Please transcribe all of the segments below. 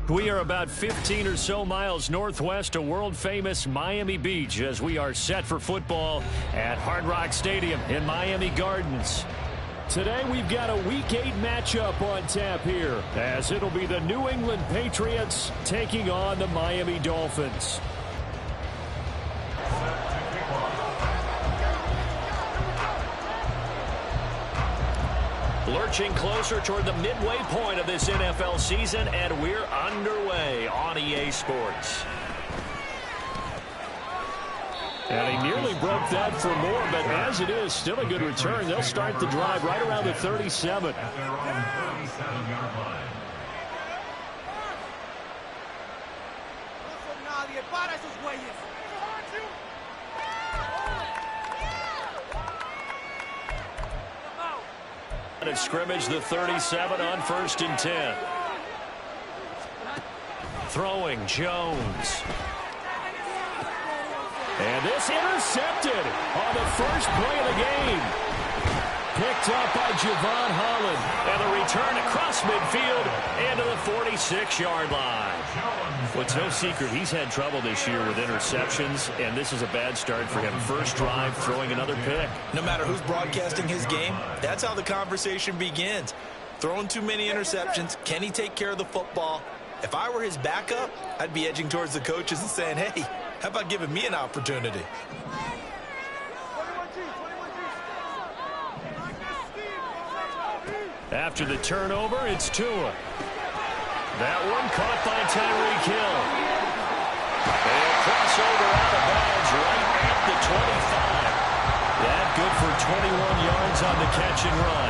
We are about 15 or so miles northwest of world-famous Miami Beach as we are set for football at Hard Rock Stadium in Miami Gardens. Today we've got a Week 8 matchup on tap here, as it'll be the New England Patriots taking on the Miami Dolphins. Lurching closer toward the midway point of this NFL season, and we're underway on EA Sports. And he nearly broke that for more, but as it is, still a good return. They'll start the drive right around the 37. At scrimmage, the 37 on 1st and 10. Throwing Jones. And this intercepted on the first play of the game. Picked up by Javon Holland. And the return across midfield and to the 46-yard line. Well, it's no secret he's had trouble this year with interceptions, and this is a bad start for him. First drive, throwing another pick. No matter who's broadcasting his game, that's how the conversation begins. Throwing too many interceptions, can he take care of the football? If I were his backup, I'd be edging towards the coaches and saying, hey, how about giving me an opportunity? After the turnover, it's Tua. That one caught by Tyreek Hill. They'll cross over out of bounds right at the 25. That good for 21 yards on the catch and run.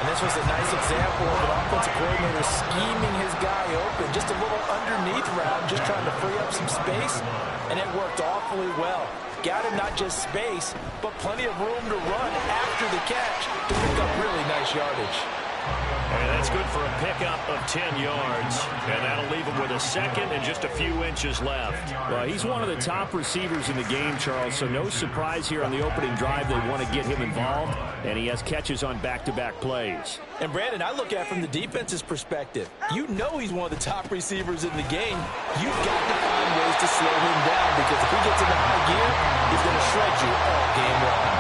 And this was a nice example of an offensive coordinator scheming his guy open. Just a little underneath route, just trying to free up some space. And it worked awfully well. Got him not just space, but plenty of room to run after the catch to pick up really nice yardage. And that's good for a pickup of 10 yards. And that'll leave him with a second and just a few inches left. Well, he's one of the top receivers in the game, Charles, so no surprise here on the opening drive they want to get him involved. And he has catches on back-to-back plays. And, Brandon, I look at it from the defense's perspective. You know he's one of the top receivers in the game. You've got to find ways to slow him down, because if he gets into high gear, he's going to shred you all game long.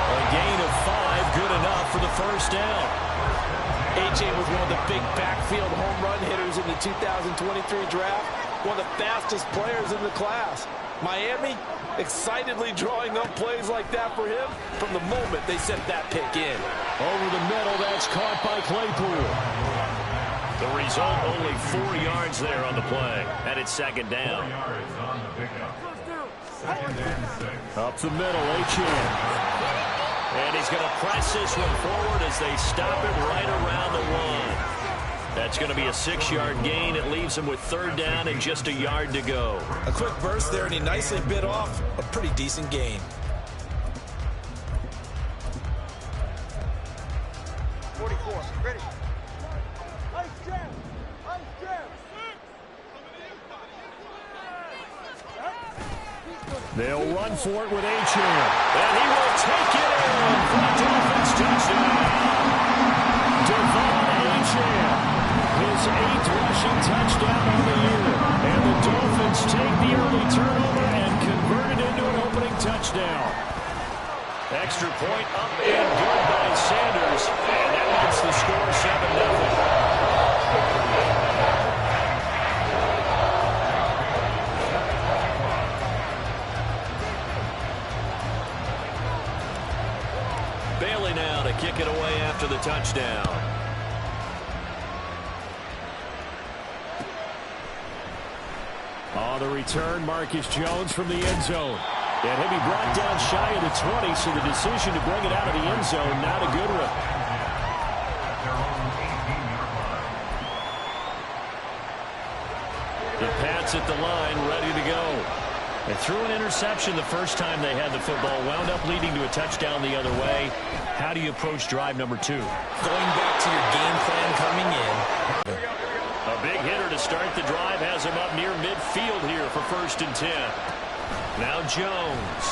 A gain of 5, good enough for the first down. A-Chain was one of the big backfield home run hitters in the 2023 draft. One of the fastest players in the class. Miami excitedly drawing up plays like that for him from the moment they sent that pick in. Over the middle, that's caught by Claypool. The result, only 4 yards there on the play. And it's second down. Up the middle, A-Chain. And he's going to press this one forward as they stop it right around the 1. That's going to be a 6-yard gain. It leaves him with third down and just a yard to go. A quick burst there, and he nicely bit off a pretty decent gain. 44, ready. They'll run for it with A-Chain. And he will take it in for the Dolphins touchdown. Devon A-Chain, his 8th rushing touchdown of the year. And the Dolphins take the early turnover and convert it into an opening touchdown. Extra point up and good by Sanders. And that makes the score 7-0. Bailey now to kick it away after the touchdown. On the return, Marcus Jones from the end zone. And he'll be brought down shy of the 20, so the decision to bring it out of the end zone, not a good one. The Pats at the line, ready to go. They threw an interception the first time they had the football, wound up leading to a touchdown the other way. How do you approach drive number 2? Going back to your game plan coming in. A big hitter to start the drive has him up near midfield here for 1st and 10. Now Jones.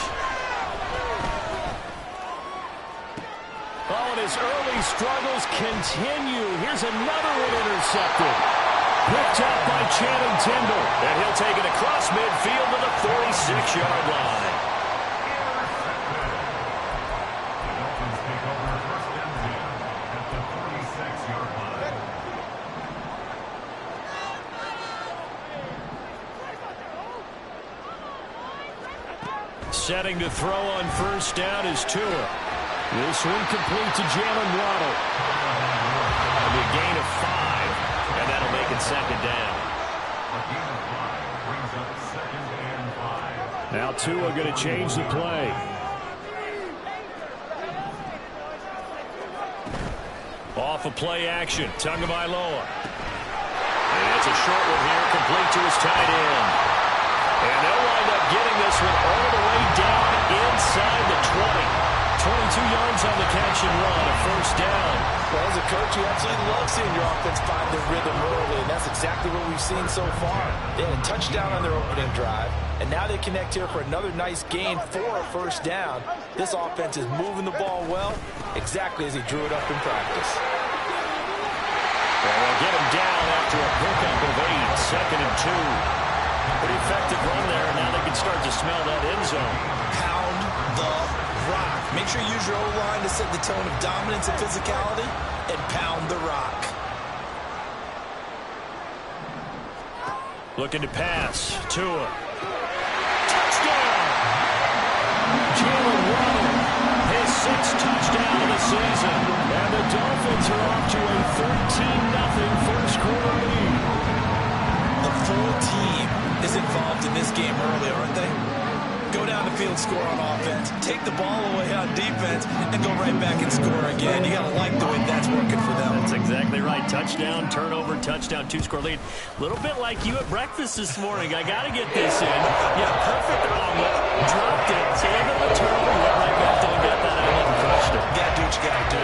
Oh, and his early struggles continue. Here's another one intercepted. Picked up by Channing Tindall. And he'll take it across midfield to the 46-yard line. Setting to throw on first down is Tua. This one complete to Jalen Waddle. That'll be a gain of 5, and that'll make it second down. Now Tua going to change the play. Off a play action, Tagovailoa. And it's a short one here, complete to his tight end. And they'll wind up getting this one all the way down inside the 20. 22 yards on the catch and run, a first down. Well, as a coach, you absolutely love seeing your offense find their rhythm early, and that's exactly what we've seen so far. They had a touchdown on their opening drive, and now they connect here for another nice gain for a first down. This offense is moving the ball well, exactly as he drew it up in practice. Well, they'll get him down after a pickup of 8, second and 2. Pretty effective run there. Now they can start to smell that end zone. Pound the rock. Make sure you use your O-line to set the tone of dominance and physicality, and pound the rock. Looking to pass. Tua. Touchdown! Jalen Waddle, his 6th touchdown of the season. And the Dolphins are off to a 13-0 first quarter lead. The full team is involved in this game early, aren't they? Go down the field, score on offense, take the ball away on defense, and go right back and score again. You got to like the way that's working for them. That's exactly right. Touchdown, turnover, touchdown, 2-score lead. A little bit like you at breakfast this morning. I got to get this in. Yeah, perfect omelet. Dropped it. So even the turnover, went right back down, got that out and crushed it. Got to do what you got to do.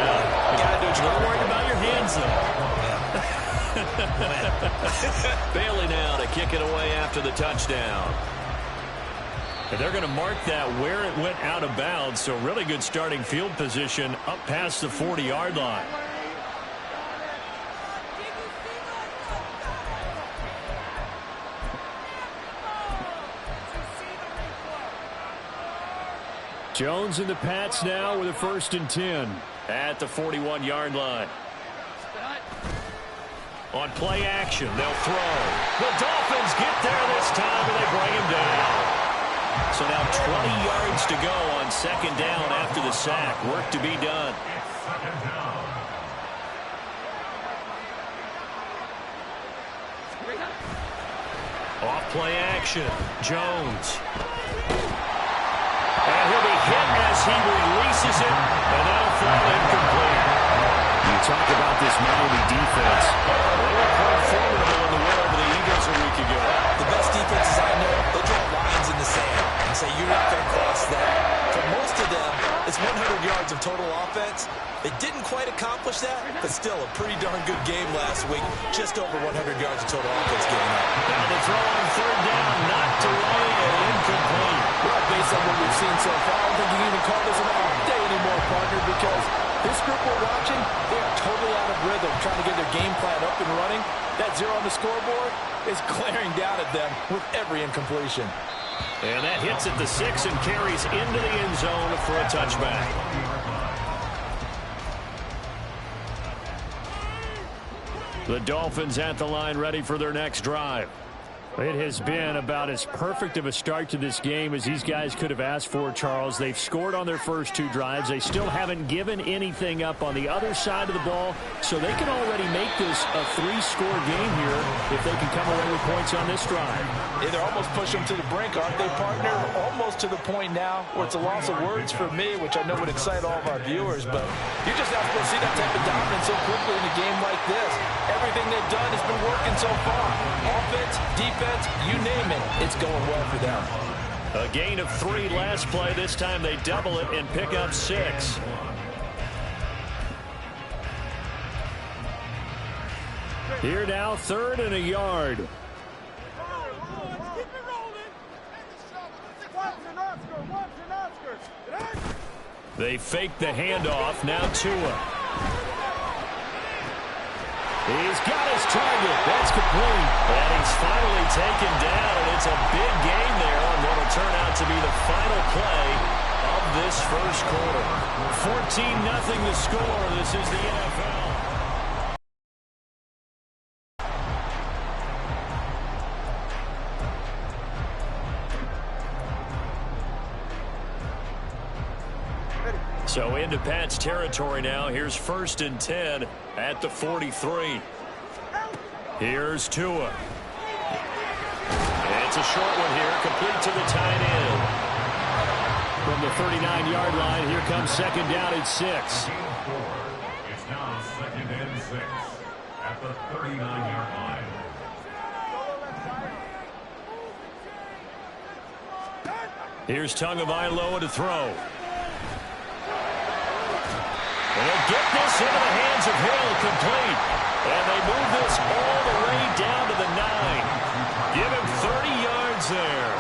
Got to do what you got to do. Don't worry about your hands, though. Bailey now to kick it away after the touchdown. And they're going to mark that where it went out of bounds, so really good starting field position up past the 40-yard line. Jones and the Pats now with a 1st and 10 at the 41-yard line. On play action, they'll throw. The Dolphins get there this time, and they bring him down. So now 20 yards to go on second down after the sack. Work to be done. Off play action, Jones. And he'll be hit as he releases it, and that'll fall incomplete. You talk about this Miami defense. They were quite formidable in the win over the Eagles a week ago. The best defenses I know, they draw lines in the sand and say you're not going to cross that. For most of them, it's 100 yards of total offense. They didn't quite accomplish that, but still a pretty darn good game last week. Just over 100 yards of total offense given up. Now the throw on third down, knocked away and incomplete. Well, based on what we've seen so far, I don't think you can even call this an off day anymore, partner, because this group we're watching, they are totally out of rhythm, trying to get their game plan up and running. That 0 on the scoreboard is glaring down at them with every incompletion. And that hits at the 6 and carries into the end zone for a touchback. The Dolphins at the line, ready for their next drive. It has been about as perfect of a start to this game as these guys could have asked for, Charles. They've scored on their first 2 drives. They still haven't given anything up on the other side of the ball, so they can already make this a 3-score game here if they can come away with points on this drive. Yeah, they're almost pushing them to the brink, aren't they, partner? Almost to the point now where it's a loss of words for me, which I know would excite all of our viewers, but you're just not supposed to see that type of dominance so quickly in a game like this. Everything they've done has been working so far. Offense, defense, you name it, it's going well for them. A gain of 3 last play. This time they double it and pick up 6. Here now, 3rd and a yard. They fake the handoff. Now Tua. He's got his target. That's complete. finally taken down, and it's a big game there on what will turn out to be the final play of this first quarter. 14-0 the score. This is the NFL. So into Pat's territory now. Here's 1st and 10 at the 43. Here's Tua. It's a short one here, complete to the tight end. From the 39-yard line, here comes 2nd down and 6. It's now 2nd and 6 at the 39-yard line. Here's Tagovailoa to throw. And they'll get this into the hands of Hill, complete. And they move this all the way down to the 9. Give him 30 yards there.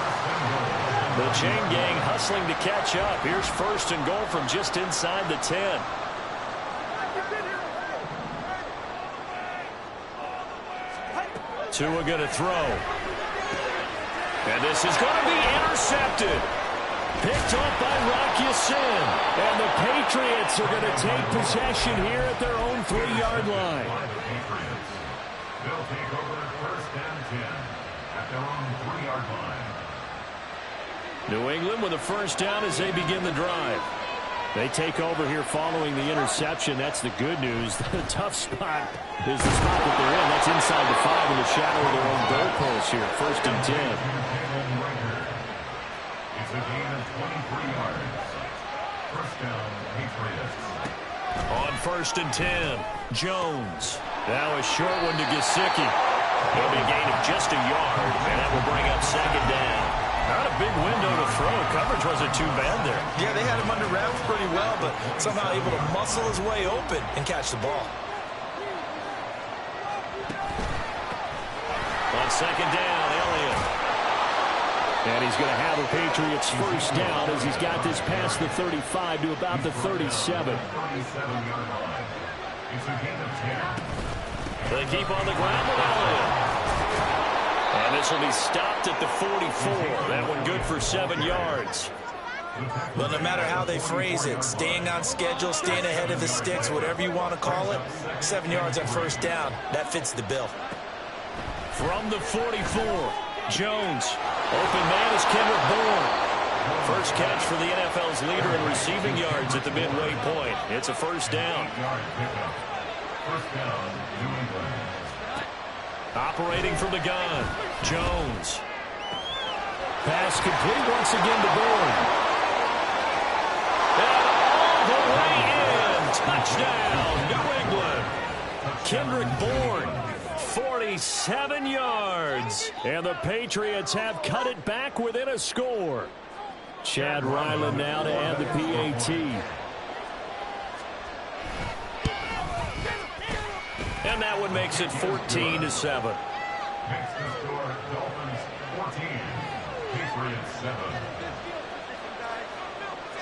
The chain gang hustling to catch up. Here's 1st and goal from just inside the 10. Tua going to throw. And this is going to be intercepted. Picked up by Rock Ya-Sin. And the Patriots are going to take possession here at their own 3-yard line. They'll take over 1st and 10 at their own 3-yard line. New England with a 1st down as they begin the drive. They take over here following the interception. That's the good news. The tough spot is the spot that they're in. That's inside the 5 in the shadow of their own goalpost here. 1st and 10. It's a gain of 23 yards. 1st down, Patriots. On 1st and 10, Jones. Now a short one to Gesicki. It'll be a gain of just a yard, and that will bring up 2nd down. Not a big window to throw. Coverage wasn't too bad there. Yeah, they had him under wraps pretty well, but somehow able to muscle his way open and catch the ball. On 2nd down, Elliott. And he's going to have the Patriots 1st down as he's got this past the 35 to about the 37. 37-yard line. It's a gain of 10. They keep on the ground with Elliott. And this will be stopped at the 44. That one good for 7 yards. Well, no matter how they phrase it, staying on schedule, staying ahead of the sticks, whatever you want to call it, 7 yards on 1st down, that fits the bill. From the 44, Jones. Open man is Kendrick Bourne. First catch for the NFL's leader in receiving yards at the midway point. It's a 1st down. 1st down, New England. Operating from the gun, Jones. Pass complete once again to Bourne. And all the way in. Touchdown, New England. Kendrick Bourne, 47 yards. And the Patriots have cut it back within a score. Chad Ryland now to add the PAT. And that one makes it 14-7. Makes the score Dolphins 14, Patriots 7.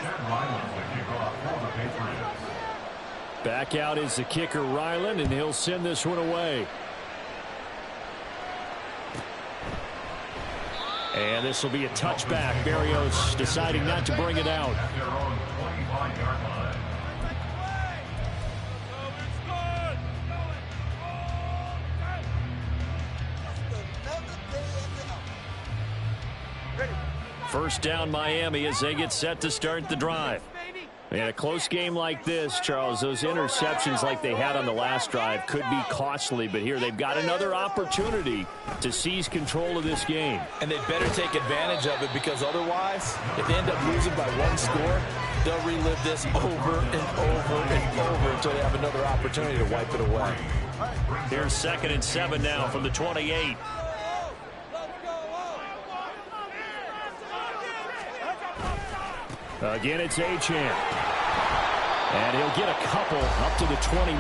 Chad Ryland the kickoff for the Patriots. Back out is the kicker Ryland, and he'll send this one away. And this will be a touchback. Berrios deciding not to bring it out. At their own 25-yard line. First down Miami as they get set to start the drive. In a close game like this, Charles, those interceptions like they had on the last drive could be costly, but here they've got another opportunity to seize control of this game. And they'd better take advantage of it, because otherwise, if they end up losing by 1 score, they'll relive this over and over and over until they have another opportunity to wipe it away. Here's 2nd and 7 now from the 28. Again, it's Achane. And he'll get a couple up to the 29.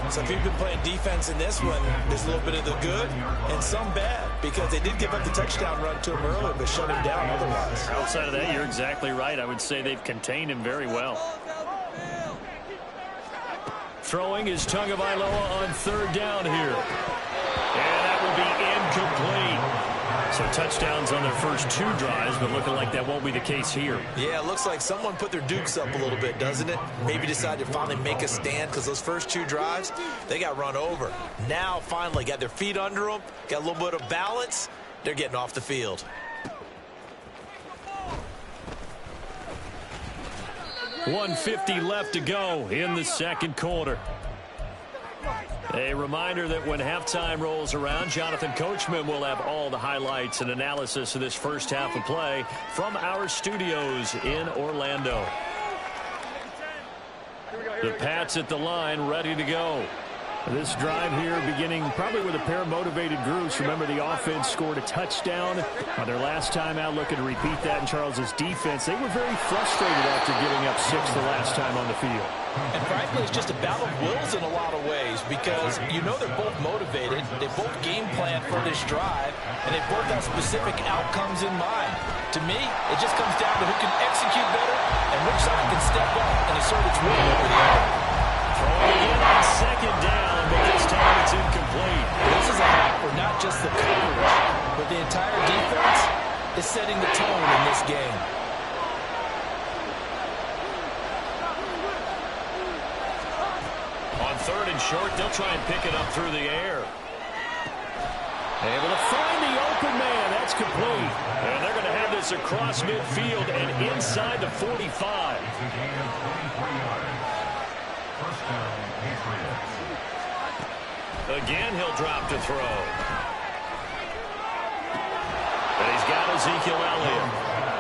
So if you've been playing defense in this one, there's a little bit of the good and some bad, because they did give up the touchdown run to him earlier, but shut him down otherwise. Outside of that, you're exactly right. I would say they've contained him very well. Throwing is Tagovailoa on 3rd down here. And that will be So touchdowns on their first 2 drives, but looking like that won't be the case here. Yeah, it looks like someone put their dukes up a little bit, doesn't it? Maybe decided to finally make a stand because those first 2 drives, they got run over. Now, finally, got their feet under them, got a little bit of balance. They're getting off the field. $150 left to go in the second quarter. A reminder that when halftime rolls around, Jonathan Coachman will have all the highlights and analysis of this first half of play from our studios in Orlando. The Pats at the line, ready to go. This drive here beginning probably with a pair of motivated groups. Remember, the offense scored a touchdown on their last time out, looking to repeat that in Charles's defense. They were very frustrated after giving up 6 the last time on the field. And frankly, it's just a battle of wills in a lot of ways because you know they're both motivated. They both game plan for this drive, and they both have specific outcomes in mind. To me, it just comes down to who can execute better and which side can step up and assert its will over the other. Throwing again on second down, but this time it's incomplete. This is a hack for not just the coverage, but the entire defense is setting the tone in this game. On 3rd and short, they'll try and pick it up through the air. Able to find the open man. That's complete. And they're going to have this across midfield and inside the 45. Again, he'll drop to throw. And he's got Ezekiel Elliott.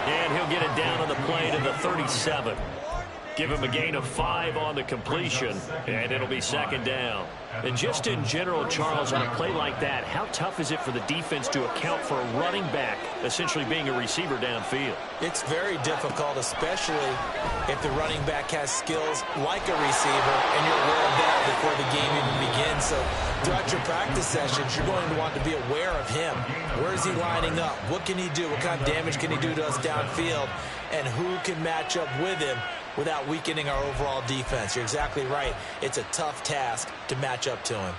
And he'll get it down on the play to the 37. Give him a gain of 5 on the completion, and it'll be second down. And just in general, Charles, on a play like that, how tough is it for the defense to account for a running back essentially being a receiver downfield? It's very difficult, especially if the running back has skills like a receiver, and you're aware of that before the game even begins. So throughout your practice sessions, you're going to want to be aware of him. Where is he lining up? What can he do? What kind of damage can he do to us downfield? And who can match up with him without weakening our overall defense? You're exactly right. It's a tough task to match up to him.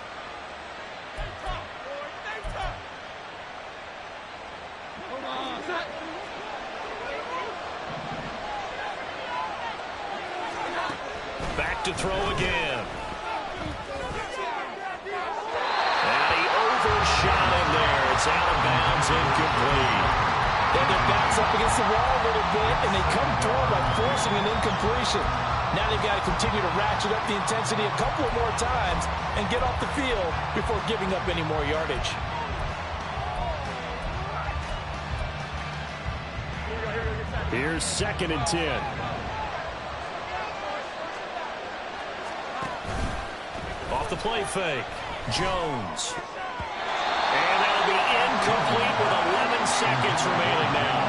Back to throw again. And he overshot him there. It's out of bounds, incomplete. And their backs up against the wall a little bit, and they come through by forcing an incompletion. Now they've got to continue to ratchet up the intensity a couple more times and get off the field before giving up any more yardage. Here's 2nd and 10. Off the play fake. Jones. And that'll be incomplete with 11 seconds remaining now.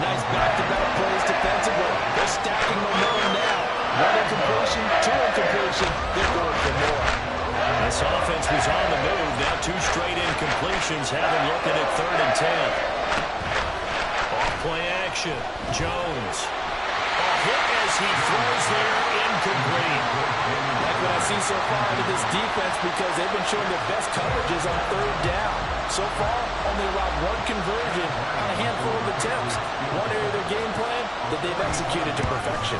Nice back-to-back plays defensively. They're stacking momentum now. 1 incompletion, 2 incompletion. They're going for more. This offense was on the move. Now 2 straight incompletions have them looking at 3rd and 10. Off play action. Jones. A hit as he throws there, incomplete. Like what I see so far out of this defense because they've been showing their best coverages on 3rd down. So far, only allowed 1 conversion on a handful of attempts. One area of their game plan that they've executed to perfection.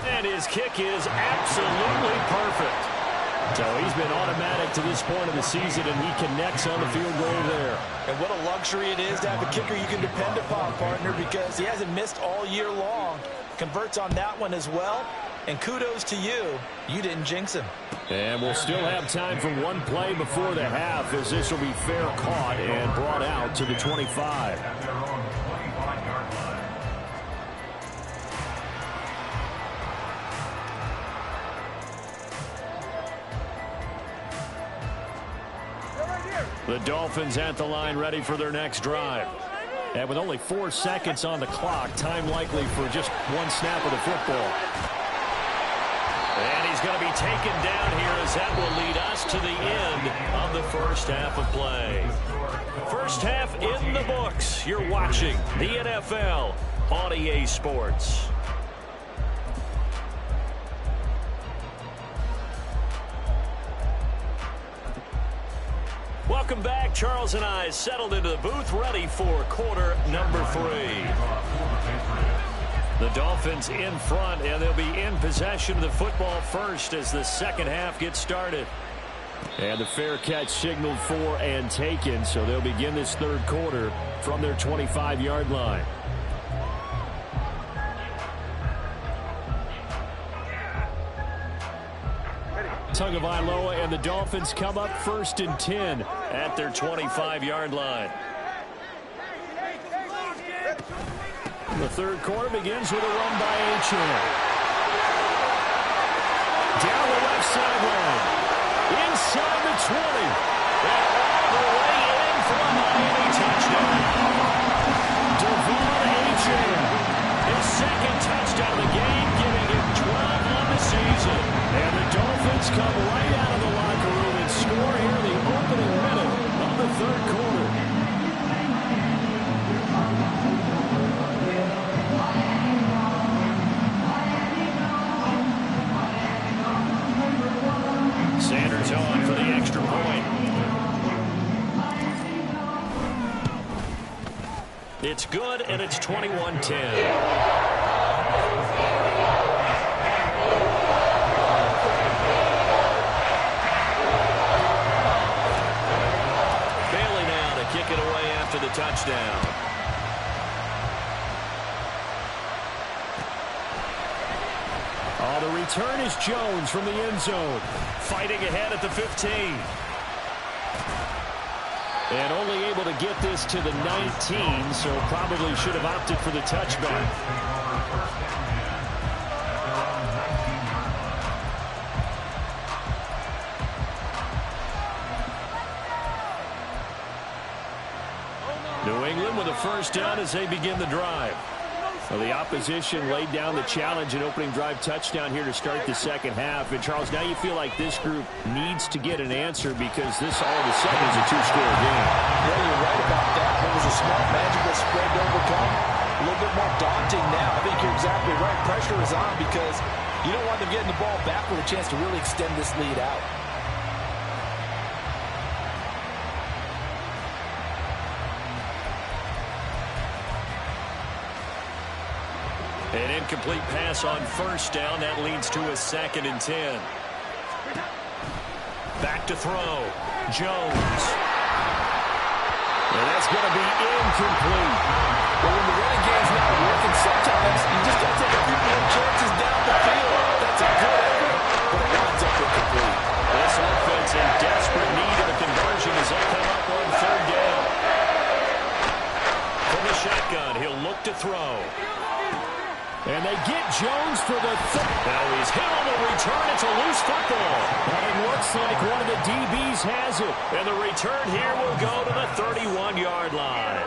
And his kick is absolutely perfect. So he's been automatic to this point of the season, and he connects on the field goal there. And what a luxury it is to have a kicker you can depend upon, partner, because he hasn't missed all year long. Converts on that one as well. And kudos to you. You didn't jinx him. And we'll still have time for 1 play before the half, as this will be fair caught and brought out to the 25. The Dolphins at the line, ready for their next drive. And with only 4 seconds on the clock, time likely for just 1 snap of the football. And he's going to be taken down here as that will lead us to the end of the first half of play. First half in the books. You're watching the NFL on EA Sports. Welcome back. Charles and I settled into the booth, ready for quarter number 3. The Dolphins in front, and they'll be in possession of the football first as the second half gets started. And the fair catch signaled for and taken, so they'll begin this third quarter from their 25-yard line. Tagovailoa and the Dolphins come up 1st and 10 at their 25-yard line. The third quarter begins with a run by Achane. Down the left sideline. Inside the 20. And all the way in for a Miami touchdown. Devon Achane. His second touchdown of the game, giving him 12 on the season. And the Dolphins come right out of the locker room and score here in the opening minute of the third quarter. Sanders on for the extra point. It's good, and it's 21-10. Kick it away after the touchdown. Oh, the return is Jones from the end zone. Fighting ahead at the 15. And only able to get this to the 19, so probably should have opted for the touchback. New England with a first down as they begin the drive. Well, the opposition laid down the challenge and opening drive touchdown here to start the second half. And, Charles, now you feel like this group needs to get an answer because this all of a sudden is a two-score game. Yeah, you're right about that. It was a small magical spread to overcome. A little bit more daunting now. I think you're exactly right. Pressure is on because you don't want them getting the ball back with a chance to really extend this lead out. An incomplete pass on first down. That leads to a 2nd and 10. Back to throw. Jones. And that's going to be incomplete. Well, when the running game's not working, sometimes you just got to take a few more chances down the field. That's a good effort, but it winds up incomplete. This offense in desperate need of a conversion as they come up on 3rd down. From the shotgun, he'll look to throw. And they get Jones for the Now he's hit on the return. It's a loose football. And it looks like one of the DBs has it. And the return here will go to the 31-yard line.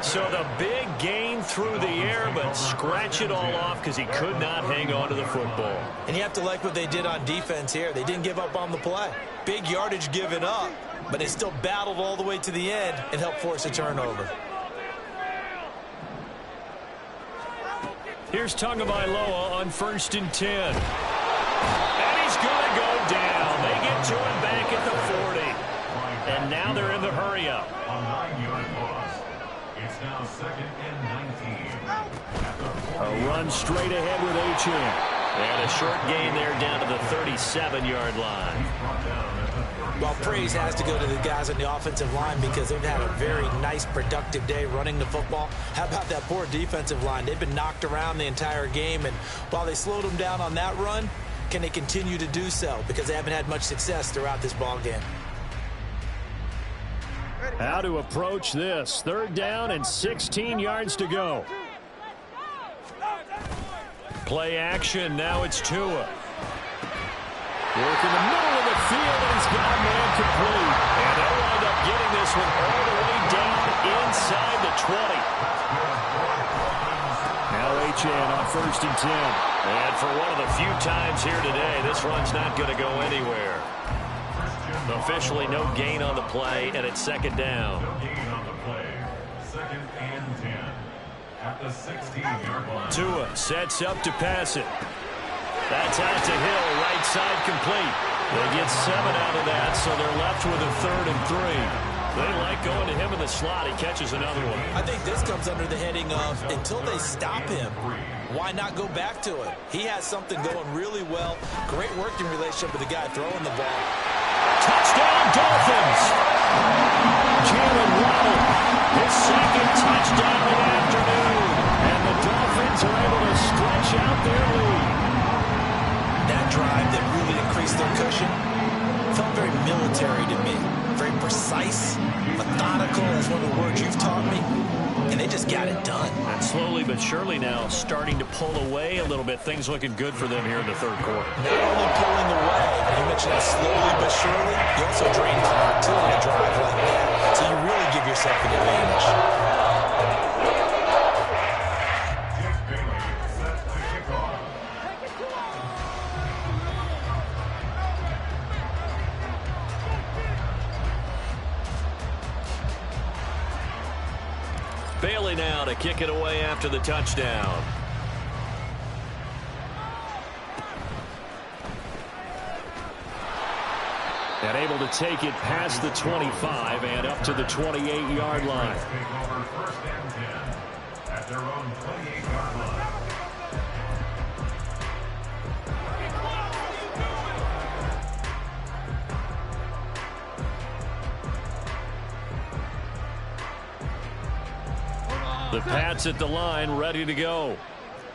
So the big gain through the air, but scratch it all off because he could not hang on to the football. And you have to like what they did on defense here. They didn't give up on the play. Big yardage given up, but they still battled all the way to the end and helped force a turnover. Here's Tagovailoa on 1st and 10. And he's going to go down. They get to him back at the 40. And now they're in the hurry-up. A 9-yard loss. It's now 2nd and 19. A run straight ahead with Achane. And a short gain there down to the 37-yard line. Well, praise has to go to the guys on the offensive line because they've had a very nice, productive day running the football. How about that poor defensive line? They've been knocked around the entire game, and while they slowed them down on that run, can they continue to do so? Because they haven't had much success throughout this ball game. How to approach this. 3rd down and 16 yards to go. Play action. Now it's Tua. Work in the middle of the field, and he's got a man complete. And they'll wind up getting this one all the way down inside the 20. Now Achane on 1st and 10. And for one of the few times here today, this run's not going to go anywhere. Officially no gain on the play, and it's 2nd down. No gain on the play. 2nd and 10. At the 16-yard line. Tua sets up to pass it. That's out to Hill, right side complete. They get 7 out of that, so they're left with a 3rd and 3. They like going to him in the slot. He catches another one. I think this comes under the heading of until they stop him, why not go back to it? He has something going really well. Great working relationship with the guy throwing the ball. Touchdown, Dolphins! Jalen Waddle, his second touchdown of the afternoon. And the Dolphins are able to stretch out their lead. That drive that really increased their cushion felt very military to me. Very precise, methodical. That's one of the words you've taught me. And they just got it done. And slowly but surely now starting to pull away a little bit. Things looking good for them here in the third quarter. Not only pulling away, you mentioned that slowly but surely, you also drain clock too on a drive like that. So you really give yourself an advantage. Bailey now to kick it away after the touchdown. And able to take it past the 25 and up to the 28-yard line. First and 10 at their own 28-yard line. The Pats at the line, ready to go.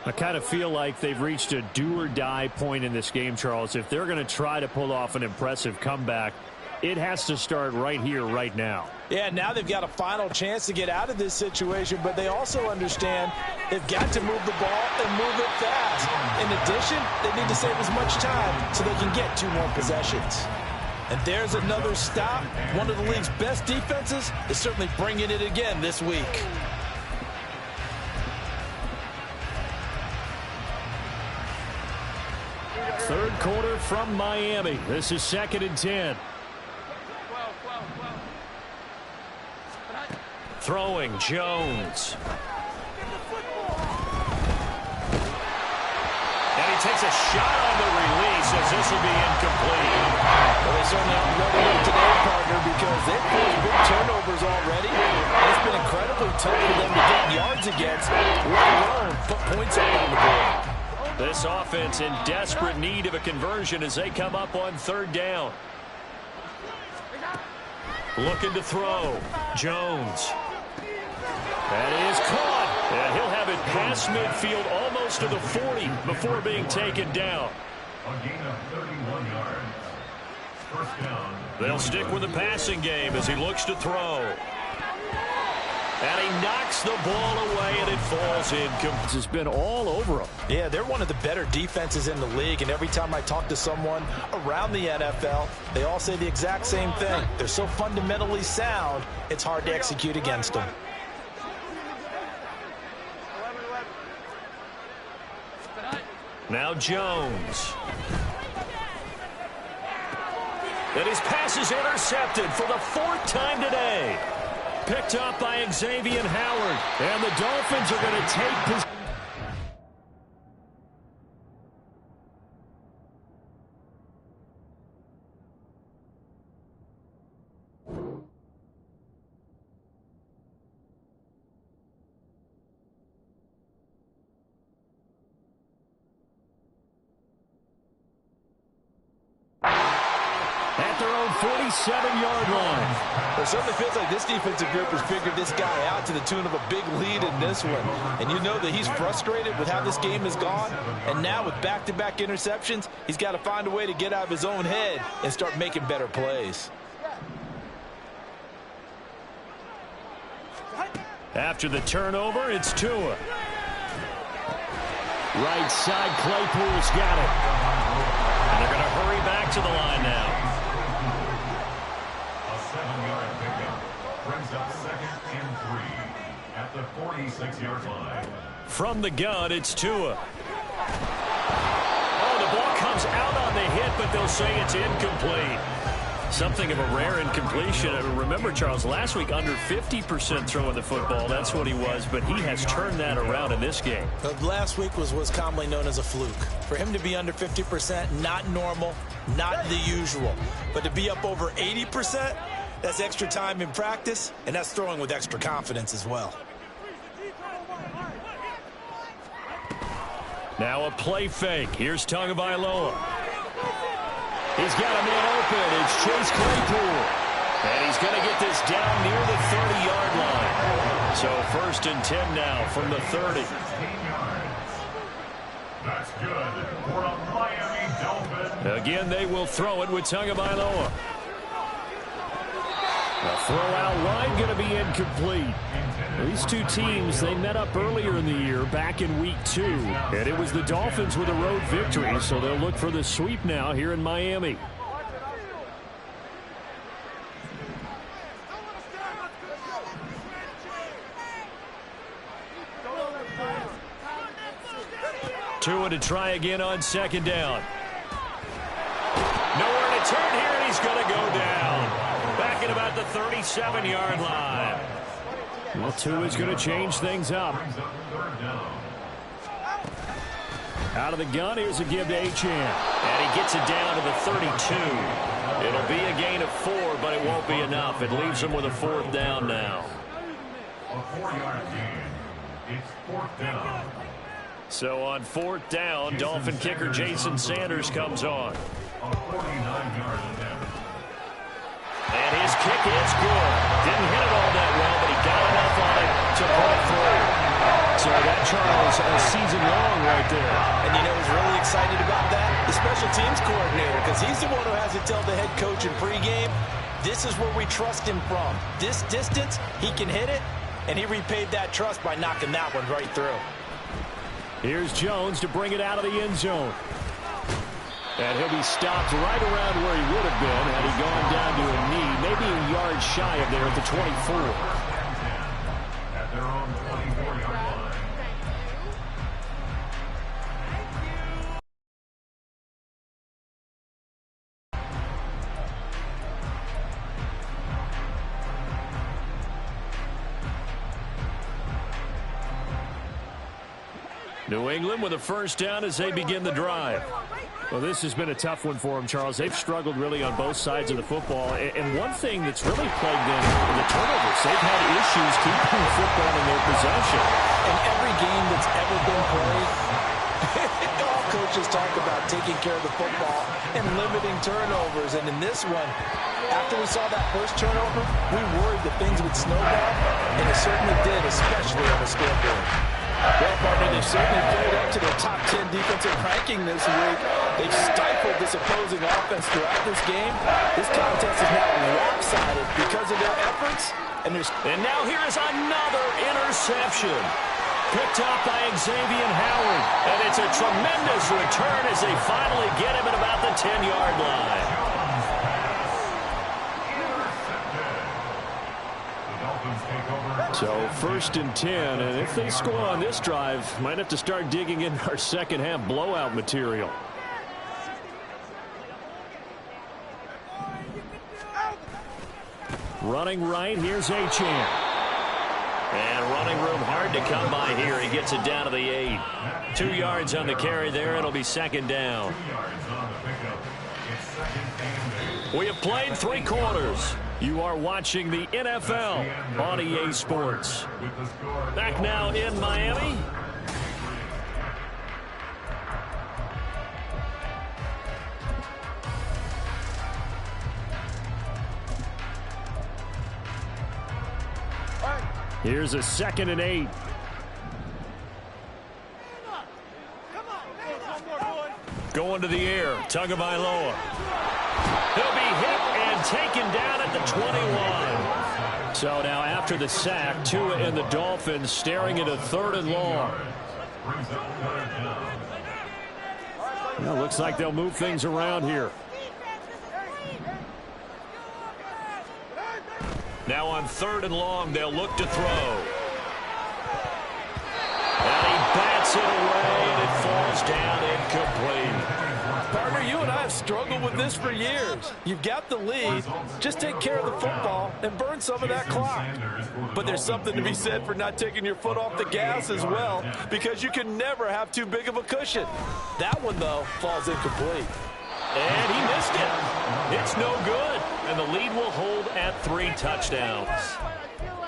I kind of feel like they've reached a do-or-die point in this game, Charles. If they're going to try to pull off an impressive comeback, it has to start right here, right now. Yeah, now they've got a final chance to get out of this situation, but they also understand they've got to move the ball and move it fast. In addition, they need to save as much time so they can get 2 more possessions. And there's another stop. One of the league's best defenses is certainly bringing it again this week. Third quarter from Miami. This is 2nd and 10. Throwing Jones. And he takes a shot on the release as this will be incomplete. Well, they certainly aren't ready up today, partner, because they've caused big turnovers already. And it's been incredibly tough for them to get yards against, let alone put points up on the board. This offense in desperate need of a conversion as they come up on 3rd down. Looking to throw. Jones. That is caught. And he'll have it past midfield almost to the 40 before being taken down. A gain of 31 yards. First down. They'll stick with the passing game as he looks to throw. And he knocks the ball away, and it falls incomplete. Has been all over him. Yeah, they're one of the better defenses in the league, and every time I talk to someone around the NFL, they all say the exact same thing. They're so fundamentally sound, it's hard to execute against them. Now Jones. And his pass is intercepted for the 4th time today. Picked up by Xavier Howard. And the Dolphins are going to take possession. At their own 47-yard line. It certainly feels like this defensive group has figured this guy out to the tune of a big lead in this one. And you know that he's frustrated with how this game has gone. And now with back-to-back interceptions, he's got to find a way to get out of his own head and start making better plays. After the turnover, it's Tua. Right side, Claypool's got it. And they're going to hurry back to the line now. A 7-yard pickup brings up 2nd and 3 at the 46-yard line. From the gun, it's Tua. Oh, the ball comes out on the hit, but they'll say it's incomplete. Something of a rare incompletion. Remember, Charles, last week under 50% throwing the football. That's what he was, but he has turned that around in this game. Last week was commonly known as a fluke. For him to be under 50%, not normal, not the usual. But to be up over 80%, That's extra time in practice, and that's throwing with extra confidence as well. Now a play fake. Here's Tagovailoa. He's got a man open. It's Chase Claypool. And he's going to get this down near the 30-yard line. So 1st and 10 now from the 30. That's good for a Miami Dolphin. Again, they will throw it with Tagovailoa. The throw out line going to be incomplete. These two teams, they met up earlier in the year, back in week 2. And it was the Dolphins with a road victory, so they'll look for the sweep now here in Miami. Tua to try again on 2nd down. Nowhere to turn here, and he's going to go down. Back at about the 37-yard line. Well, Tua's going to change things up. Out of the gun, here's a give to Achane. And he gets it down to the 32. It'll be a gain of 4, but it won't be enough. It leaves him with a 4th down now. A 4-yard gain. It's 4th down. So on 4th down, Dolphin kicker Jason Sanders comes on. A 49-yard attempt. And his kick is good. Didn't hit it all that well, but he got enough on it to pull through. So that, Charles, a season long right there. And you know who's really excited about that? The special teams coordinator, because he's the one who has to tell the head coach in pregame, this is where we trust him from. This distance, he can hit it, and he repaid that trust by knocking that one right through. Here's Jones to bring it out of the end zone. And he'll be stopped right around where he would have been had he gone down to a knee, maybe a yard shy of there at the 24. At their own 24-yard line. New England with a 1st down as they begin the drive. Well, this has been a tough one for them, Charles. They've struggled really on both sides of the football. And one thing that's really plagued them are the turnovers. They've had issues keeping the football in their possession. In every game that's ever been played, all coaches talk about taking care of the football and limiting turnovers. And in this one, after we saw that first turnover, we worried that things would snowball, and it certainly did, especially on the scoreboard. Well, partner, they've certainly played up to their top 10 defensive ranking this week. They've stifled this opposing offense throughout this game. This contest is now lopsided because of their efforts. And now here is another interception. Picked up by Xavier Howard. And it's a tremendous return as they finally get him at about the 10-yard line. So 1st and 10, and if they score on this drive, might have to start digging in our second half blowout material. Running right, here's Achane. And running room hard to come by here. He gets it down to the 8. 2 yards on the carry there. It'll be 2nd down. We have played 3 quarters. You are watching the NFL on EA Sports. Back now in Miami. Here's a 2nd and 8. Going to the air, Tagovailoa. He'll be hit and taken down at the 21. So now after the sack, Tua and the Dolphins staring at a 3rd and long. Well, looks like they'll move things around here. Now on 3rd and long, they'll look to throw. And he bats it away, and it falls down incomplete. Partner, you and I have struggled with this for years. You've got the lead. Just take care of the football and burn some of that clock. But there's something to be said for not taking your foot off the gas as well, because you can never have too big of a cushion. That one, though, falls incomplete. And he missed it. It's no good. and the lead will hold at 3 touchdowns.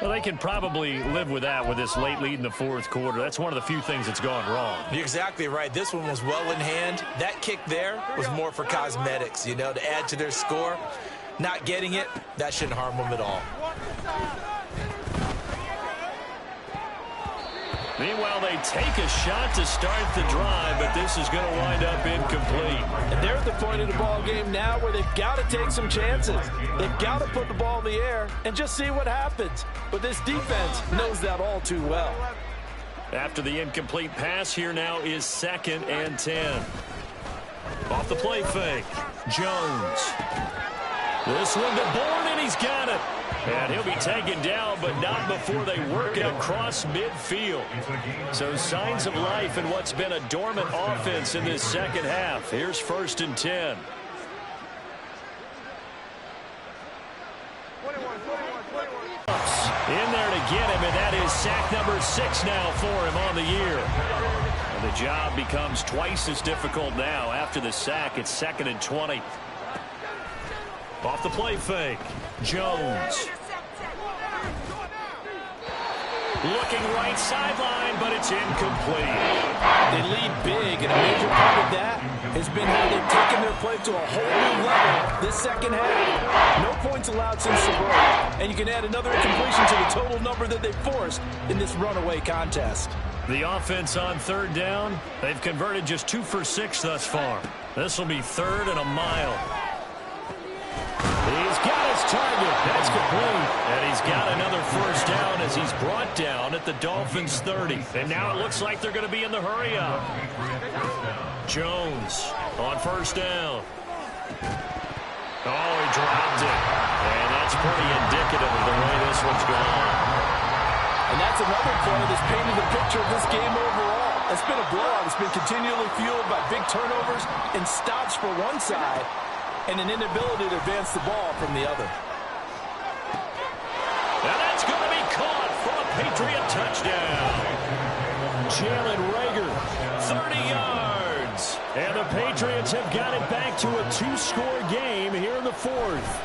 Well, they can probably live with that with this late lead in the fourth quarter. That's one of the few things that's gone wrong. You're exactly right. This one was well in hand. That kick there was more for cosmetics, to add to their score. Not getting it, that shouldn't harm them at all. Meanwhile, they take a shot to start the drive, but this is going to wind up incomplete. And they're at the point of the ball game now where they've got to take some chances. They've got to put the ball in the air and just see what happens. But this defense knows that all too well. After the incomplete pass, here now is 2nd and 10. Off the play fake, Jones. This one to Bourne, and he's got it. And he'll be taken down, but not before they work it across midfield. So signs of life in what's been a dormant offense in this second half. Here's 1st and 10. In there to get him, and that is sack number 6 now for him on the year. And the job becomes twice as difficult now. After the sack, it's 2nd and 20. Off the play fake, Jones. Looking right sideline, but it's incomplete. They lead big, and a major part of that has been how they've taken their play to a whole new level this second half. No points allowed since the break, and you can add another incompletion to the total number that they've forced in this runaway contest. The offense on 3rd down, they've converted just 2 for 6 thus far. This will be 3rd and a mile. He's got his target. That's complete. And he's got another 1st down as he's brought down at the Dolphins' 30. And now it looks like they're going to be in the hurry-up. Jones on 1st down. Oh, he dropped it. And that's pretty indicative of the way this one's gone. And that's another play that's painted the picture of this game overall. It's been a blowout. It's been continually fueled by big turnovers and stops for one side, and an inability to advance the ball from the other. And that's going to be caught for a Patriot touchdown. Jalen Reagor, 30 yards. And the Patriots have got it back to a 2-score game here in the 4th.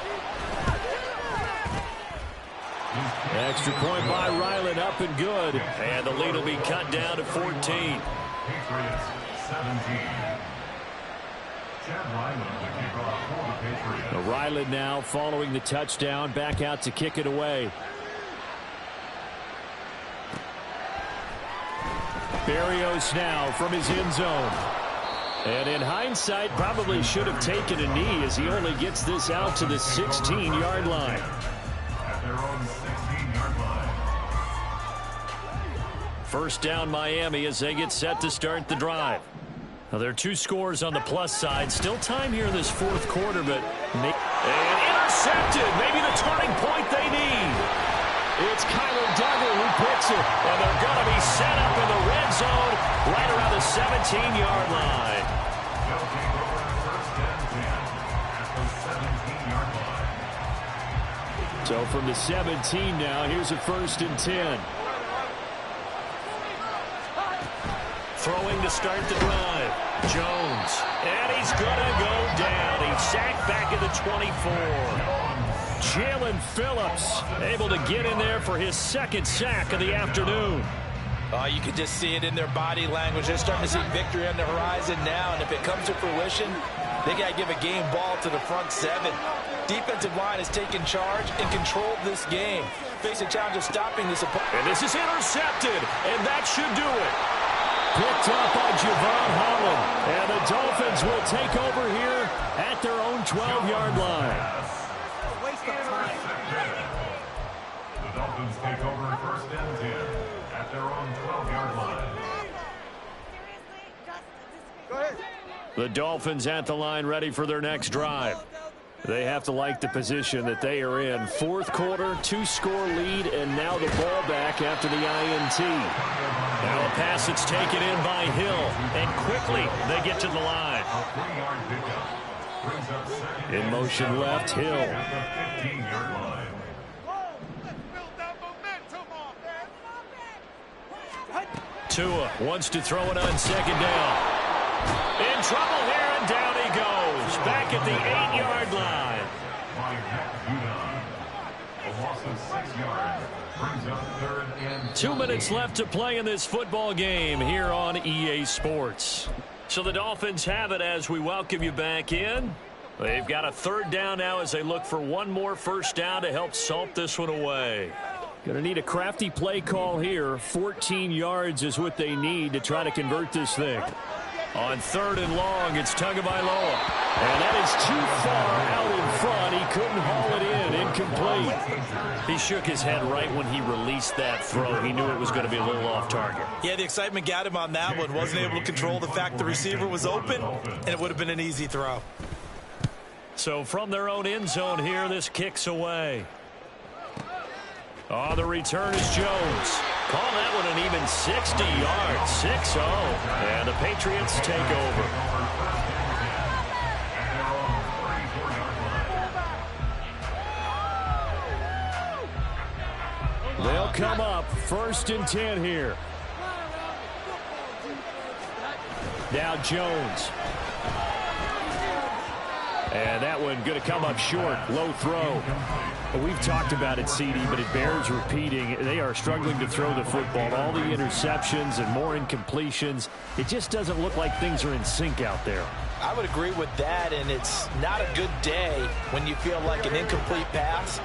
Extra point by Ryland, up and good. And the lead will be cut down to 14. Patriots 17. Ryland now following the touchdown, back out to kick it away. Berrios now from his end zone. And in hindsight, probably should have taken a knee as he only gets this out to the 16-yard line. At their own 16-yard line. 1st down Miami as they get set to start the drive. Now, there are 2 scores on the plus side. Still time here in this 4th quarter, but... And intercepted! Maybe the turning point they need. It's Kyler Duggar who picks it. And they're going to be set up in the red zone right around the 17-yard line. They'll take over at 1st and 10 at the 17-yard line. So from the 17 now, here's a 1st and 10. Throwing to start the drive. Jones. And he's going to go down. He's sacked back at the 24. Jalen Phillips able to get in there for his 2nd sack of the afternoon. You can just see it in their body language. They're starting to see victory on the horizon now, and if it comes to fruition, they got to give a game ball to the front 7. Defensive line has taken charge and controlled this game. Facing challenge of stopping this opponent. And this is intercepted, and that should do it. Picked up by Javon Holland. And the Dolphins will take over here at their own 12-yard line. The Dolphins take over 1st and 10 at their own 12-yard line. Go ahead. The Dolphins at the line ready for their next drive. They have to like the position that they are in. 4th quarter, 2-score lead, and now the ball back after the INT. Now a pass that's taken in by Hill, and quickly they get to the line. In motion left, Hill. At the 15-yard line. Tua wants to throw it on 2nd down. In trouble here, and down he goes. Back at the 8-yard line. A loss of 6 yards. Brings up 3rd and 2 minutes left to play in this football game here on EA Sports. So the Dolphins have it as we welcome you back in. They've got a 3rd down now as they look for one more first down to help salt this one away. Going to need a crafty play call here. 14 yards is what they need to try to convert this thing. On 3rd and long, it's Tagovailoa. And that is too far out in front. He couldn't haul it in. Incomplete. He shook his head right when he released that throw. He knew it was going to be a little off target. Yeah, the excitement got him on that one. Wasn't able to control the fact the receiver was open, and it would have been an easy throw. So from their own end zone here, this kicks away. On the return is Jones. Call that one an even 60 yards, 6-0. And the Patriots take over. They'll come up 1st and 10 here. Now Jones. And that one going to come up short. Low throw. We've talked about it, CD, but it bears repeating. They are struggling to throw the football. All the interceptions and more incompletions. It just doesn't look like things are in sync out there. I would agree with that, and it's not a good day when you feel like an incomplete pass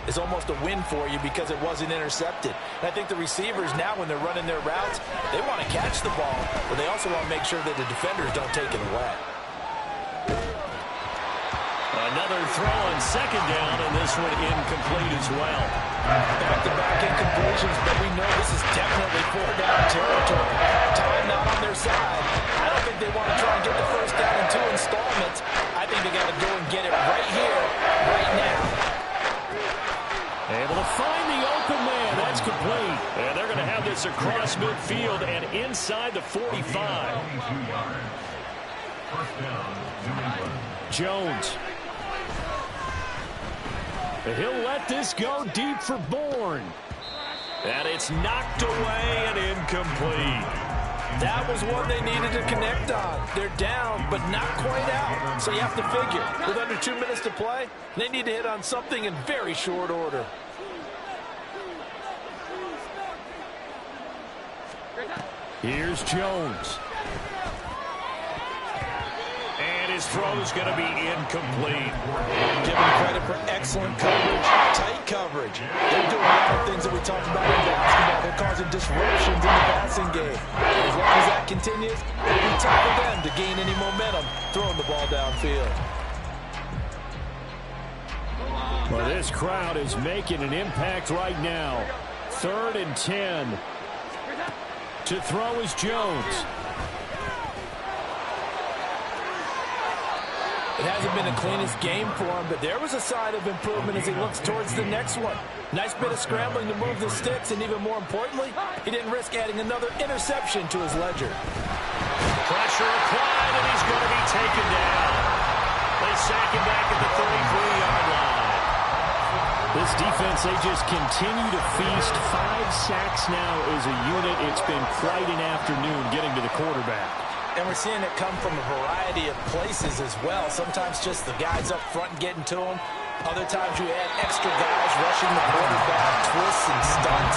is almost a win for you because it wasn't intercepted. And I think the receivers now, when they're running their routes, they want to catch the ball, but they also want to make sure that the defenders don't take it away. Another throw on 2nd down, and this one incomplete as well. Back-to-back incompletions, but we know this is definitely 4-down territory. Time not on their side. I don't think they want to try and get the first down in 2 installments. I think they got to go and get it right here, right now. Able to find the open man. That's complete. And they're going to have this across midfield and inside the 45. Jones. He'll let this go deep for Bourne. And it's knocked away and incomplete. That was one they needed to connect on. They're down, but not quite out. So you have to figure, with under 2 minutes to play, they need to hit on something in very short order. Here's Jones. And his throw is going to be incomplete. Give them credit for excellent coverage, tight coverage. They're doing a lot of things that we talked about in basketball. They're causing disruptions in the passing game. And as long as that continues, it'll be tough for them to gain any momentum throwing the ball downfield. Well, this crowd is making an impact right now. 3rd and 10. To throw is Jones. It hasn't been the cleanest game for him, but there was a sign of improvement as he looks towards the next one. Nice bit of scrambling to move the sticks, and even more importantly, he didn't risk adding another interception to his ledger. Pressure applied, and he's going to be taken down. They sack him back at the 33-yard line. This defense, they just continue to feast. 5 sacks now as a unit. It's been quite an afternoon getting to the quarterback. And we're seeing it come from a variety of places as well. Sometimes just the guys up front getting to him. Other times you add extra guys rushing the quarterback, twists and stunts.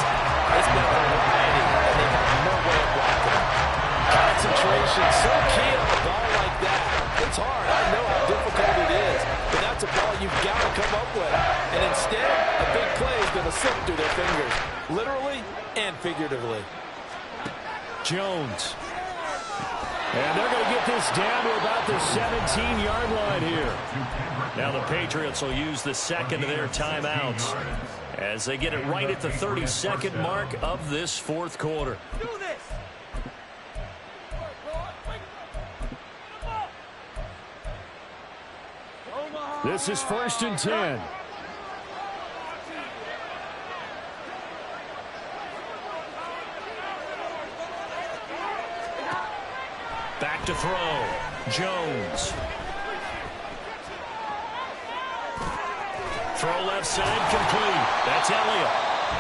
It's been a variety, and they've had no way of blocking it. Concentration, so key on a ball like that. It's hard. I know how difficult it is, but that's a ball you've got to come up with. And instead, a big play is going to slip through their fingers, literally and figuratively. Jones. And they're going to get this down to about the 17-yard line here. Now the Patriots will use the second of their timeouts as they get it right at the 32nd mark of this 4th quarter. This is 1st and 10. Back to throw. Jones. Throw left side complete. That's Elliott.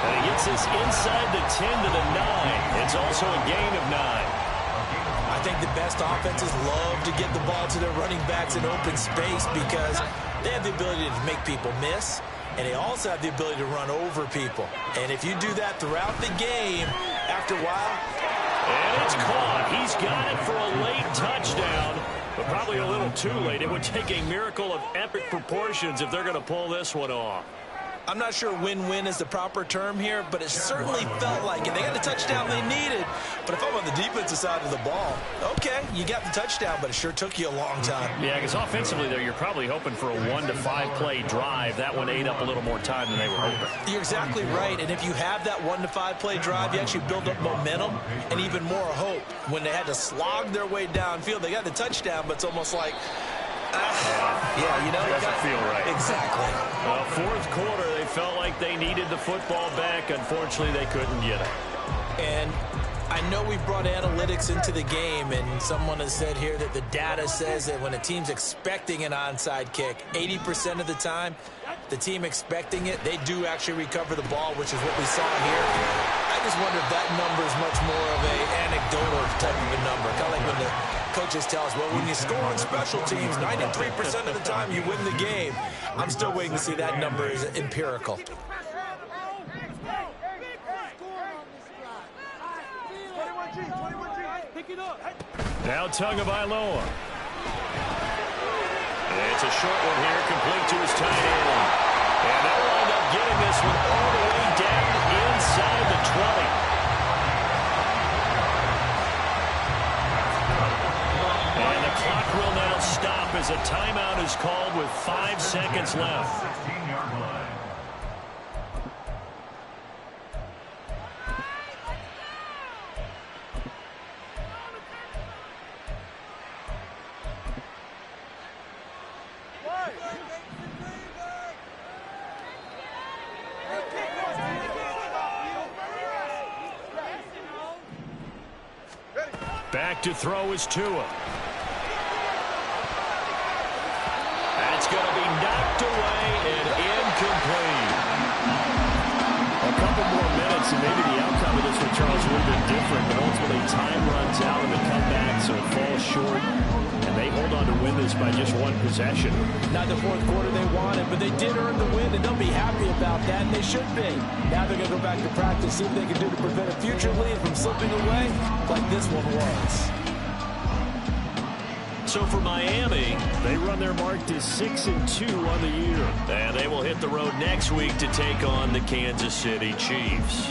And he gets this inside the 10 to the 9. It's also a gain of 9. I think the best offenses love to get the ball to their running backs in open space because they have the ability to make people miss. and they also have the ability to run over people. And if you do that throughout the game, after a while... And it's caught. He's got it for a late touchdown, but probably a little too late. It would take a miracle of epic proportions if they're going to pull this one off. I'm not sure win-win is the proper term here, but it certainly felt like it. They got the touchdown they needed, but if I'm on the defensive side of the ball, okay, you got the touchdown, but it sure took you a long time. Yeah, because offensively there, you're probably hoping for a 1 to 5 play drive. That one ate up a little more time than they were hoping. You're exactly right, and if you have that 1 to 5 play drive, you actually build up momentum and even more hope. When they had to slog their way downfield, they got the touchdown, but it's almost like, yeah, you know, doesn't feel right. Exactly. Fourth quarter, they felt like they needed the football back. Unfortunately, they couldn't get it. And I know we brought analytics into the game, and someone has said here that the data says that when a team's expecting an onside kick, 80% of the time, the team expecting it, they do actually recover the ball, which is what we saw here. I just wonder if that number is much more of an anecdotal type of a number. Kind of like when the coaches tell us, well, when you score on special teams, 93% of the time you win the game. I'm still waiting to see that number is empirical. Now Tagovailoa. It's a short one here, complete to his tight end. And they'll wind up getting this one all the way down inside the 20. And the clock will now stop as a timeout is called with 5 seconds left. 16-yard line. Back to throw is Tua. That's going to be knocked away and incomplete. A couple more minutes and maybe the outcome of this one, Charles, would have been different, but ultimately time runs out of the comeback, so it falls short, and they hold on to win this by just 1 possession. Not the fourth quarter they wanted, but they did earn the win, and they'll be happy about that, and they should be. Now they're going to go back to practice, see what they can do to prevent a future lead from slipping away like this one was. So for Miami, they run their mark to 6-2 on the year. And they will hit the road next week to take on the Kansas City Chiefs.